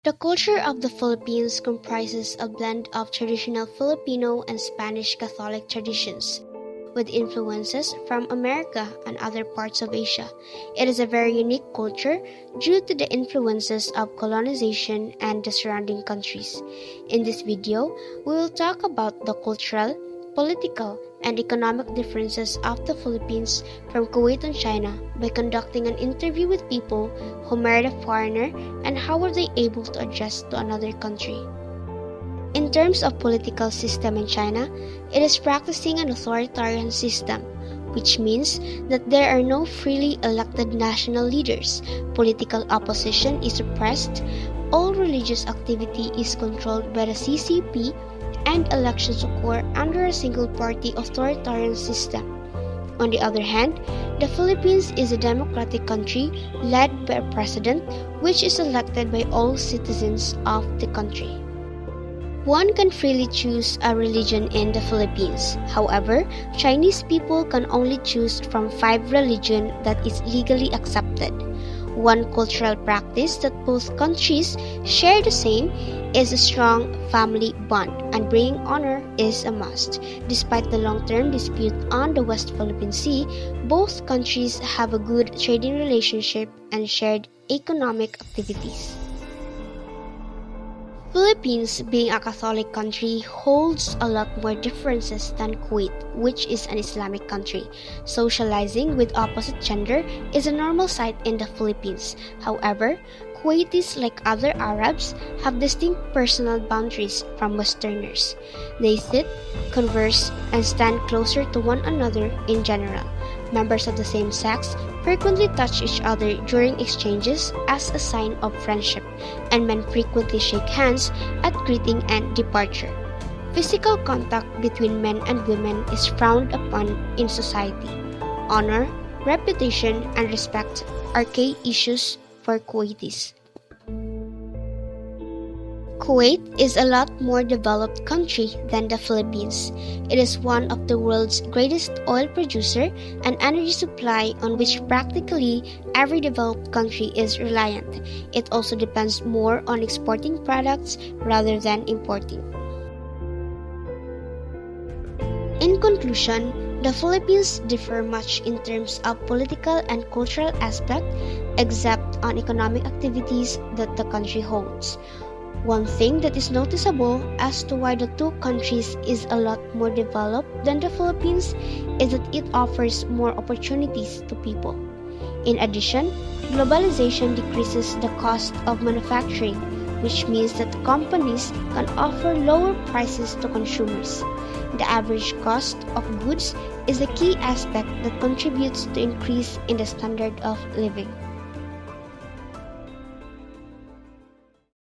The culture of the Philippines comprises a blend of traditional Filipino and Spanish Catholic traditions, with influences from America and other parts of Asia. It is a very unique culture due to the influences of colonization and the surrounding countries. In this video, we will talk about the cultural, political, and economic differences of the Philippines from Kuwait and China by conducting an interview with people who married a foreigner and how were they able to adjust to another country. In terms of political system in China, it is practicing an authoritarian system, which means that there are no freely elected national leaders, political opposition is suppressed, all religious activity is controlled by the CCP, and elections occur under a single-party authoritarian system. On the other hand, the Philippines is a democratic country led by a president which is elected by all citizens of the country. One can freely choose a religion in the Philippines. However, Chinese people can only choose from 5 religions that is legally accepted. One cultural practice that both countries share the same is a strong family bond, and bringing honor is a must. Despite the long-term dispute on the West Philippine Sea, both countries have a good trading relationship and shared economic activities. Philippines, being a Catholic country, holds a lot more differences than Kuwait, which is an Islamic country. Socializing with opposite gender is a normal sight in the Philippines. However, Kuwaitis, like other Arabs, have distinct personal boundaries from Westerners. They sit, converse, and stand closer to one another in general. Members of the same sex frequently touch each other during exchanges as a sign of friendship, and men frequently shake hands at greeting and departure. Physical contact between men and women is frowned upon in society. Honor, reputation, and respect are key issues for Kuwaitis. Kuwait is a lot more developed country than the Philippines. It is one of the world's greatest oil producer and energy supply on which practically every developed country is reliant. It also depends more on exporting products rather than importing. In conclusion, the Philippines differ much in terms of political and cultural aspect, except on economic activities that the country holds. One thing that is noticeable as to why the two countries is a lot more developed than the Philippines is that it offers more opportunities to people. In addition, globalization decreases the cost of manufacturing, which means that companies can offer lower prices to consumers. The average cost of goods is a key aspect that contributes to increase in the standard of living.